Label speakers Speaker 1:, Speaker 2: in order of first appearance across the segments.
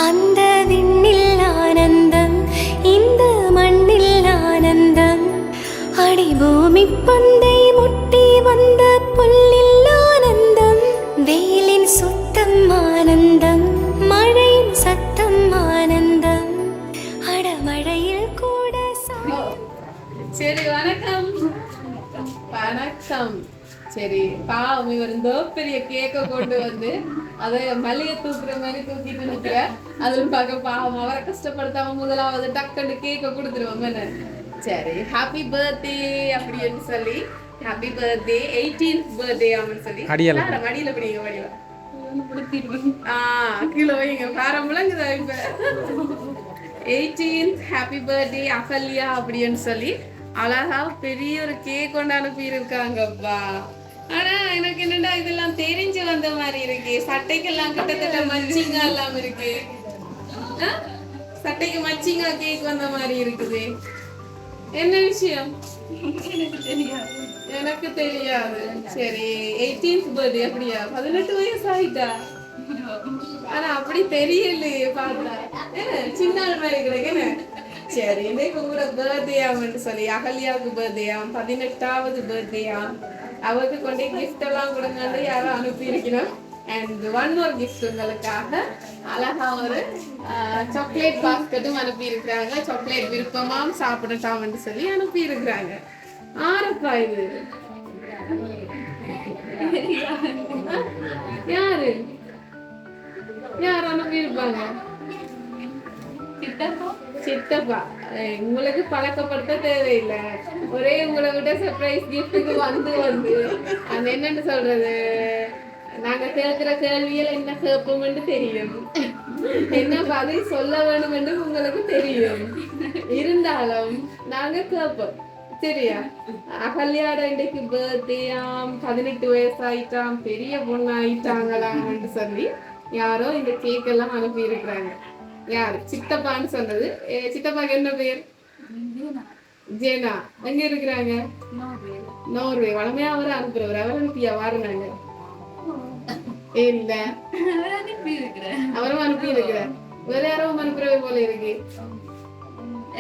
Speaker 1: அந்த விண்ணில் ஆனந்தம், இந்த மண்ணில் ஆனந்தம், அடி பூமி பந்தை முட்டி வந்த புல்லில் ஆனந்தம், வெயிலின் சுத்தம் ஆனந்தம், மழையின் சத்தம் ஆனந்தம், அடமழையில் கூட
Speaker 2: சரி வணக்கம் வணக்கம். சரி பாவம் இவர் இந்த பெரிய கேக்க கொண்டு வந்து அதை மல்லிகை தூக்குற மாதிரி தூக்கிட்டு நிக்கிற. அதுல பார்க்க பாவம் அவரை கஷ்டப்படுத்தாம முதலாவது டக்குன்னு கேக்க கொடுத்துருவோம் என்ன. சரி ஹாப்பி பர்த்டே அப்படின்னு சொல்லி ஹாப்பி பர்த்டே 18th பர்த்டே அப்படின்னு சொல்லி மடியில பிடிங்க மடியில கீழே வைங்க வேற முழங்குதா இப்ப 18th ஹாப்பி பர்த்டே அகல்யா அப்படின்னு சொல்லி அழகா பெரிய ஒரு கேக் கொண்டு அனுப்பி இருக்காங்கப்பா. ஆனா எனக்கு என்னடா இதெல்லாம் தெரிஞ்சு வந்த மாதிரி இருக்கு. சட்டைக்கெல்லாம் கிட்டத்தட்ட மச்சிங்கா எல்லாம் இருக்கு. சட்டைக்கு மச்சிங்கா கேக் வந்த மாதிரி இருக்குது. என்ன விஷயம் எனக்கு தெரியாது. சரி 18th பர்த்டே அப்படியா? 18 வயசு ஆயிட்டா? ஆனா அப்படி தெரியலையே பார்த்தா. சின்ன ஆள் மாதிரி கிடைக்குன்னு. சரி இன்னைக்கு உங்களோட பர்த்டேயாம்னு சொல்லி அகல்யாவுக்கு பர்த்டேயாம், 18வது பர்த்டேயாம். அவருக்கு கொண்டே கிஃப்ட் எல்லாம் கொடுங்கன்னு யாரும் அனுப்பி இருக்கணும். அண்ட் ஒன் மோர் கிஃப்ட் உங்களுக்காக அழகா ஒரு சாக்லேட் பாஸ்கெட்டும் அனுப்பி இருக்கிறாங்க. சாக்லேட் விருப்பமாம் சாப்பிடட்டாம்னு சொல்லி அனுப்பி இருக்கிறாங்க. ஆரப்பா இது யாரு யார் அனுப்பி இருப்பாங்க? சித்தப்பா. உங்களுக்கு பழக்கப்படுத்த தேவையில்லை. ஒரே உங்களை விட சர்ப்ரைஸ் கிஃப்ட்டுக்கு வந்து அது என்னன்னு சொல்றது, நாங்க கேட்கிற கேள்வியில் என்ன கேட்போம்னு தெரியும், என்ன பதில் சொல்ல வேணும் என்று உங்களுக்கு தெரியும். இருந்தாலும் நாங்க கேட்போம். சரியா? அகல்யாட இன்றைக்கு பர்த்டேயாம், 18 வயசு ஆயிட்டாம், பெரிய பொண்ணு ஆயிட்டாங்களாம்னு சொல்லி யாரோ இந்த கேக் எல்லாம் அனுப்பி இருக்கிறாங்க. யாரு? சித்தப்பான்னு சொன்னது. சித்தப்பாக்கு என்ன பேர்? ஜேனா. எங்க இருக்கிறாங்க? நோர்வே. வளமையா அவரை அனுப்புறவர். அவர் அனுப்பியா வாருனாங்க? இல்ல அவரும் அனுப்பி இருக்கிறார். வேற யாரும் அனுப்புறவே போல இருக்கு.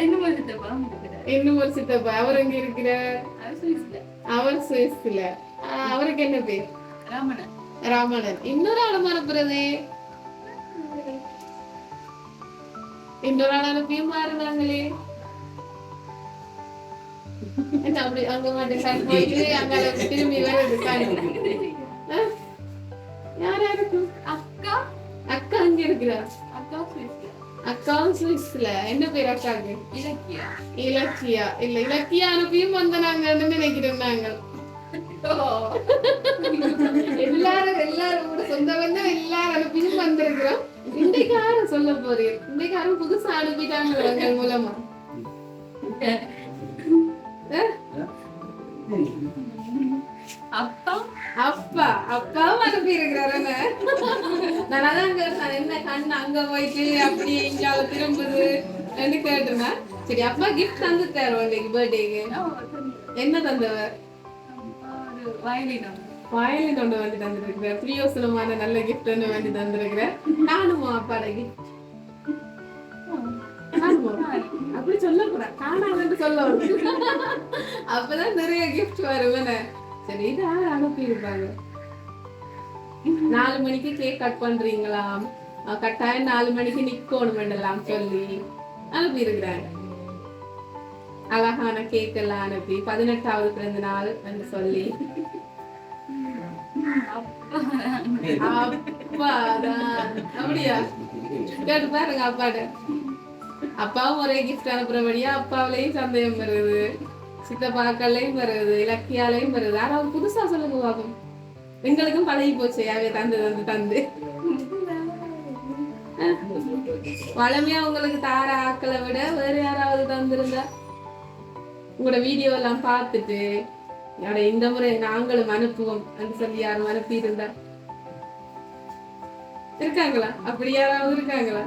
Speaker 2: இன்னும் ஒரு சித்தப்பா. அவர் எங்க இருக்கிறார்? அவர் சுவிஸ்ல. அவருக்கு என்ன பேர்? ராமணன். இன்னொரு ஆளும் அனுப்புறது. இன்னொரு ஆள் அனுப்பியும் மாறினாங்களே. என்ன அப்படி அங்க மாட்டேன் போயிட்டு அங்க திரும்பி வேற யாரா இருக்கும்? அக்கா. அக்கா அங்க இருக்கிறா. அக்காவும் சுவிஸ்ல. என்ன பேர் அக்காவுக்கு? இலக்கியா. இல்ல இலக்கியா அனுப்பியும் வந்த நாங்கன்னு நினைக்கிறோம். நாங்கள் எல்லாரும் கூட சொந்த பந்தம் எல்லாரும் அனுப்பியும் வந்திருக்கிறோம். இன்றைக்கு யாரும் சொல்ல போறீங்க? இன்றைக்கு யாரும் புதுசா அனுப்பிட்டாங்க எங்கள் மூலமா. அப்பாவும் அனுப்பி இருக்கிறாரு. நான் அதான் என்ன கண்ணு அங்க போயிட்டு அப்படி எங்கால திரும்புது என்று கேட்டுருந்தேன். சரி அப்பா கிஃப்ட் தந்துட்டாரு உங்களுக்கு பர்த்டேக்கு. என்ன தந்தவர்? வயலின் ஒன்று வந்து தந்துருக்கிறேன். பிரியோசனமான நல்ல கிஃப்ட் ஒன்று வந்து தந்துருக்கிறேன். நானும் அப்பாட கிஃப்ட். அப்படி சொல்லக்கூடாது, காணாமன்னு சொல்ல. அப்பதான் நிறைய கிஃப்ட் வருவேன். சரி இது அனுப்பி இருப்பாங்க. 4 மணிக்கு கேக் கட் பண்றீங்களாம், கட்டாயம் 4 மணிக்கு நிக்கணும் வேண்டலாம் சொல்லி அனுப்பி இருக்கிறாங்க. அழகான கேக் எல்லாம் அனுப்பி 18வது பிறந்த நாள் என்று சொல்லி அப்படியா கேட்டு பாருங்க அப்பாட்ட. அப்பாவும் ஒரே கிஃப்ட் அனுப்புறபடியா அப்பாவிலையும் சந்தேகம் வருது, சித்தப்பாக்கள்லையும் வருது, இலக்கியாலையும் வருது. ஆனா புதுசா சொல்லுங்க பாப்போம். எங்களுக்கும் பழகி போச்சு யாவே தந்து வளமையா உங்களுக்கு தார ஆக்களை விட வேற யாராவது தந்திருந்தா உங்களோட வீடியோ எல்லாம் பார்த்துட்டு இந்த முறை நாங்களும் அனுப்புவோம் என்று சொல்லி யாரும் அனுப்பி இருந்தா இருக்காங்களா? அப்படி யாராவது இருக்காங்களா?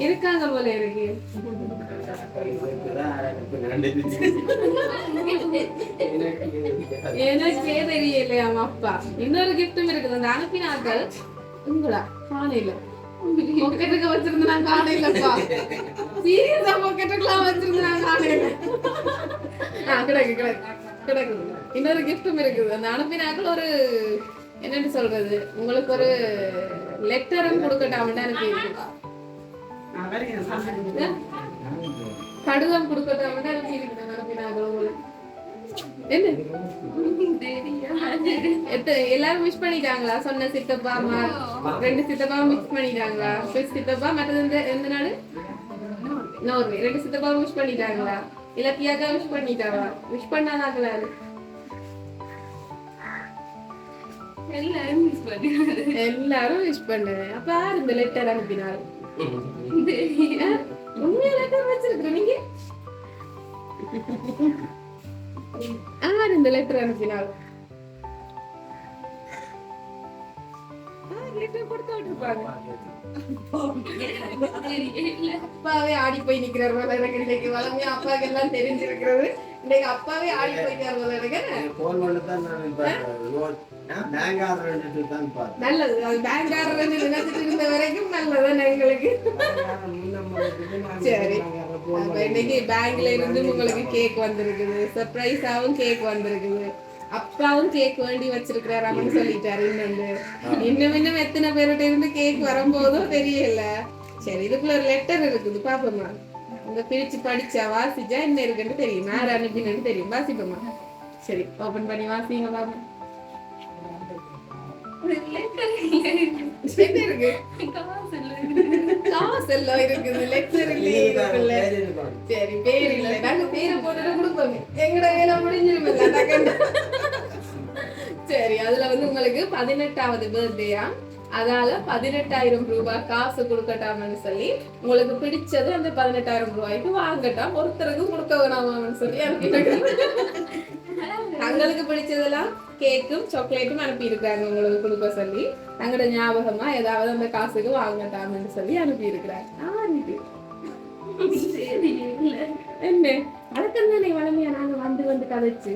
Speaker 2: இருக்காங்க போல இருக்கு. எனக்கே தெரியலையாம் அப்பா. இன்னொரு கிஃப்டும் இருக்குது. அந்த அனுப்பினாக்கள் உங்களா காணையில பொக்கெட்டுக்கு வச்சிருந்து நான் காணையிலப்பா. சீரியஸா பொக்கெட்டுக்குலாம் வச்சிருந்து நான் காணையில. கிடக்கு கிடக்கு கிடக்கு. இன்னொரு கிஃப்டும் இருக்குது. அந்த அனுப்பினாக்கள் ஒரு என்னன்னு சொல்றது, உங்களுக்கு ஒரு லெட்டரும் கொடுக்கட்டாமட்டா எனக்கு இருக்கு. கடிதம் கொடுக்கட்டாமட்டா எனக்கு இருக்கு. அனுப்பினாக்கள் உங்களுக்கு எல்லாரும் மிஸ் பண்ணிட்டாங்களா? சொன்ன சித்தப்பா அம்மா 2 சித்தப்பா மிஸ் பண்ணிட்டாங்களா? சித்தப்பா மற்றது எந்த நாடு? நோர்வே. 2 சித்தப்பா மிஸ் பண்ணிட்டாங்களா? இலக்கியாக்கா மிஸ் பண்ணிட்டாவா? மிஸ் பண்ணாதாங்களா? எல்லாரும் மிஸ் பண்ணுவேன். அப்ப யார் இந்த லெட்டர் அனுப்பினாரு? உண்மையா லெட்டர் வச்சிருக்கிறேன் நீங்க? யார் இந்த லெட்டர் அனுப்பினார்? லெட்டர் கொடுத்து விட்டுருப்பாங்க. அப்பாவே ஆடி போய் நிக்கிறார் போல எனக்கு. இன்னைக்கு வளமையா அப்பாவுக்கு எல்லாம் தெரிஞ்சிருக்கிறது. இன்னைக்கு அப்பாவே ஆடி போயிட்டார் போல எனக்கு. நல்லது. பேங்காரர் நினைச்சிட்டு இருந்த வரைக்கும் நல்லதுதான் எங்களுக்கு. சரி, இன்னைக்கு பேங்க்ல இருந்து உங்களுக்கு கேக் வந்திருக்குது. சர்ப்ரைஸாவும் கேக் வந்திருக்குது. அப்பாவும் கேக் வேண்டி வச்சிருக்கிறாரு அப்படின்னு சொல்லிட்டாரு. இன்னும் எத்தனை பேர்கிட்ட இருந்து கேக் வரும்போதும் தெரியல. சரி, இதுக்குள்ள ஒரு லெட்டர் இருக்குது, பாப்போமா? உங்க பிரிச்சு படிச்சா வாசிச்சா என்ன இருக்குன்னு தெரியும். யார் அனுப்பினு தெரியும். வாசிப்போமா? சரி, ஓபன் பண்ணி வாசிங்க பாப்போம். சரி, பேர் இல்ல. நாங்க பேரை போட்டு கொடுப்போம். எங்கட வேலை முடிஞ்சிருமே. சரி, அதுல உங்களுக்கு 18வது பர்த்டேயா, அதால 18,000 ரூபாய் காசு கொடுக்கட்டாமன்னு சொல்லி உங்களுக்கு பிடிச்சது அந்த 18,000 ரூபாய்க்கு வாங்கட்டாம். ஒருத்தருக்கு கொடுக்க வேணாமான்னு சொல்லி தங்களுக்கு பிடிச்சதெல்லாம் கேக்கும் சாக்லேட்டும் அனுப்பி இருக்காங்க உங்களுக்கு கொடுக்க சொல்லி. தங்களோட ஞாபகமா ஏதாவது அந்த காசுக்கு வாங்கட்டாமன்னு சொல்லி அனுப்பி இருக்கிறாங்க. என்ன அதுக்கு தானே வளமையா நாங்க வந்து கதைச்சு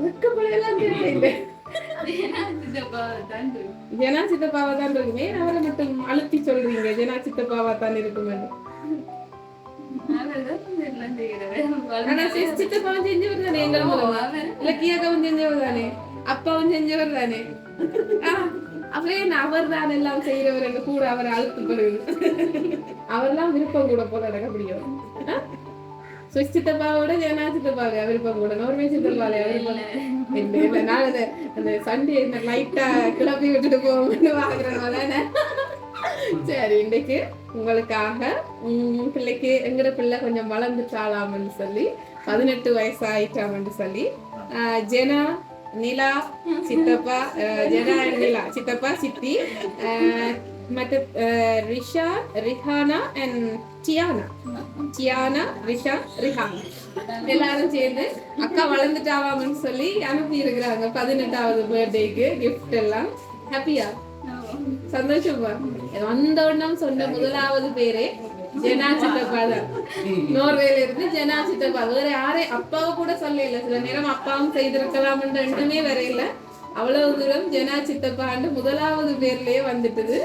Speaker 2: வெக்கப்படையெல்லாம் தெரியல. ஜனா சித்தப்பாவா தான் இருக்குமே. அவரை மட்டும் அழுத்தி சொல்றீங்க ஜனா சித்தப்பாவா தான் இருக்குமே. சித்தப்பாவும் செஞ்சவர் தானே, எங்க இலக்கியாக்காவும் செஞ்சவர் தானே, அப்பாவும் செஞ்சவர் தானே. அவரே அவர் தான் எல்லாம் செய்யறவர் என்று கூட அவரை அழுத்தப்படுது. அவர்லாம் விருப்பம் கூட போல எனக்கு பிடிக்கும். சித்தப்பாவோட ஜனா சித்தப்பாவே விருப்பம் கூட, நோர்வே சித்தப்பாவே விருப்பம் இல்லை. நான் அந்த சண்டே லைட்டா கிளப்பி விட்டுட்டு போவோம்னு வாங்குறதுனால. சரி, இன்னைக்கு உங்களுக்காக பிள்ளைக்கு எங்கட பிள்ளை கொஞ்சம் வளர்ந்துட்டாலாம்னு சொல்லி 18 வயசு ஆயிட்டாம்னு சொல்லி ஜெனா நிலா சித்தப்பா, ஜெனா நிலா சித்தப்பா சித்தி, மற்ற ரிஷா ரிஹானா அண்ட் டியானா ரிஷா ரிஹானா எல்லாரும் சேர்ந்து அக்கா வளர்ந்துட்டாவாமன்னு சொல்லி அனுப்பி இருக்கிறாங்க 18வது பர்த்டேக்கு கிஃப்ட் எல்லாம். ஹாப்பியா? சந்தோஷமா? வந்தோன்னம் சொன்ன முதலாவது பேரே ஜெனா சித்தப்பா தான். நோர்வேல இருந்து ஜெனா சித்தப்பா. வேற யாரே அப்பாவை கூட சொல்லல. சில நேரம் அப்பாவும் செய்திருக்கலாம் ரெண்டுமே வரையில. அவ்வளவு தூரம் ஜெனா சித்தப்பாண்டு முதலாவது பேர்லயே வந்துட்டுது.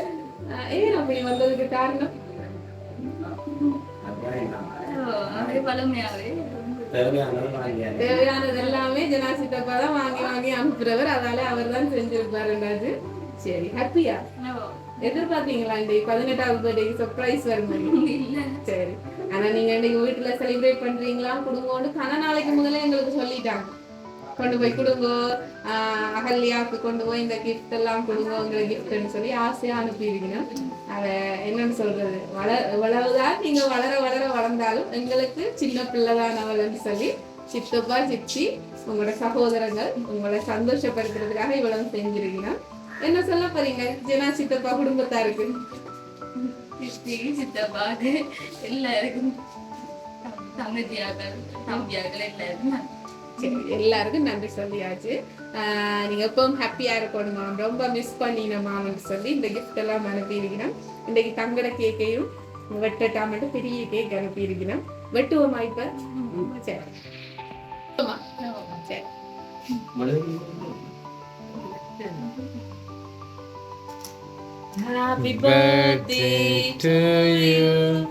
Speaker 2: ஏன் அப்படி வந்ததுக்கு காரணம்? தேவையானது எல்லாமே ஜெனா சித்தப்பா தான் வாங்கி அனுப்புறவர். அதால அவர் தான் செஞ்சிருப்பாரு. சரி, ஹாப்பியா? எதிர்பார்த்தீங்களா இந்த 18வது பர்த்டேக்கு சர்ப்ரைஸ் வரும்? சரி, ஆனா நீங்க இன்னைக்கு வீட்டுல செலிப்ரேட் பண்றீங்களா? குடும்பம்னு கன நாளைக்கு முதல்ல எங்களுக்கு சொல்லிட்டாங்க, கொண்டு போய் கொடுங்க, அகல்யாவுக்கு கொண்டு போய் இந்த கிஃப்ட் எல்லாம் கொடுங்க, உங்களை கிஃப்ட்னு சொல்லி ஆசையா அனுப்பியிருக்கீங்க. அத என்னன்னு சொல்றது, இவ்வளவுதான் நீங்க வளர்ந்தாலும் எங்களுக்கு சின்ன பிள்ளைதான் அவள்னு சொல்லி சித்தப்பா சித்தி உங்களோட சகோதரங்கள் உங்களை சந்தோஷப்படுத்துறதுக்காக இவ்வளவு செஞ்சிருக்கீங்க. என்ன சொல்ல போறீங்க ஜெனா சித்தப்பா குடும்பத்தாருக்கு? சித்தப்பாக்கு எல்லாருக்கும், எல்லாருக்கும் நன்றி சொல்லியாச்சு. நீங்க எப்பவும் ஹாப்பியா இருக்கணுமா, ரொம்ப மிஸ் பண்ணினமான்னு சொல்லி இந்த கிஃப்ட் எல்லாம் அனுப்பியிருக்கணும். இன்னைக்கு தங்கட கேக்கையும் வெட்டட்டாமட்டு பெரிய கேக் அனுப்பியிருக்கணும். வெட்டுவோமா இப்ப? சரி, சரி. Happy birthday to you.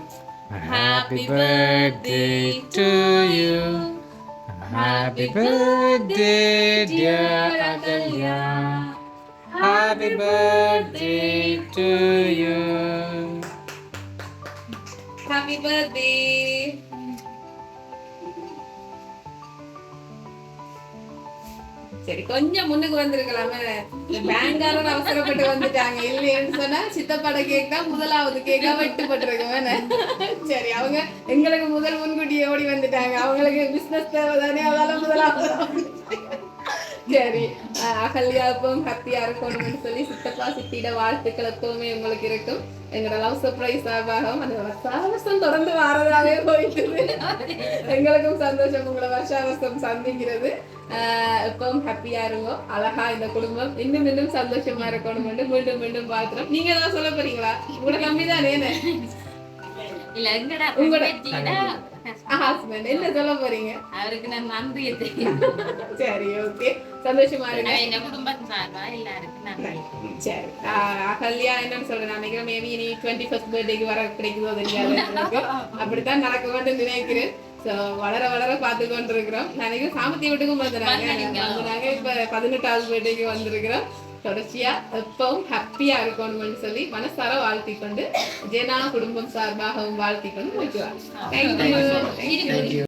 Speaker 2: Happy birthday to you. Happy birthday, dear Agalya. Happy birthday to you. Happy birthday. சரி கொஞ்சம் முன்னுக்கு வந்திருக்கலாமே. பேங்காரர் அவசரப்பட்டு வந்துட்டாங்க. இல்லைன்னு சொன்னா சித்தப்பாட கேக் தான் முதலாவது கேக்கா வெட்டுப்பட்டிருக்கு. சரி அவங்க எங்களுக்கு முதல் முன்கூட்டியே ஓடி வந்துட்டாங்க. அவங்களுக்கு பிசினஸ் தேவை தானே, அதால முதலாவது. சரி அகல்யாவுக்கும் ஹாப்பியா இருக்கணும்னு சொல்லி சித்தப்பா சித்திட வாழ்த்துக்கள் எப்பவுமே உங்களுக்கு இருக்கும். எங்களோட லவ் சர்ப்ரைஸ் ஆகும். அந்த வருஷாவசம் தொடர்ந்து வாரதாவே போயிட்டு எங்களுக்கும் சந்தோஷம் உங்களை வருஷாவசம் சந்திக்கிறது. எப்பவும் ஹாப்பியா இருக்கும். அழகா இந்த குடும்பம் இன்னும் இன்னும் சந்தோஷமா இருக்கணும். மீண்டும் மீண்டும் பார்க்கிறோம். நீங்க ஏதாவது சொல்ல போறீங்களா? உங்களோட கம்மி தானே உங்களோட ஹஸ்பண்ட் என்ன சொல்ல போறீங்க?
Speaker 3: அவருக்கு நான் நன்றி.
Speaker 2: சரி ஓகே சந்தோஷமா இருங்க.
Speaker 3: எங்க குடும்பம் சார்பா எல்லாருக்கும் நன்றி.
Speaker 2: சரி அகல்யா என்னன்னு சொல்றேன் நினைக்கிறேன். மேபி இனி 21st பர்த்டேக்கு வர கிடைக்குதோ தெரியாது. அப்படித்தான் நடக்க வேண்டும் நினைக்கிறேன். வளர வளர பார்த்து கொண்டு இருக்கிறோம். நினைக்கிறேன் சாமத்திய வீட்டுக்கும் வந்துறாங்க. இப்ப 18வது பர்த்டேக்கு வந்திருக்கிறோம். தொடர்ச்சியா எப்பவும் ஹாப்பியா இருக்கணும்னு சொல்லி மனசார வாழ்த்தி கொண்டு ஜெனா குடும்பம் சார்பாகவும் வாழ்த்தி கொண்டு முடிக்கிறார். தேங்க்யூ.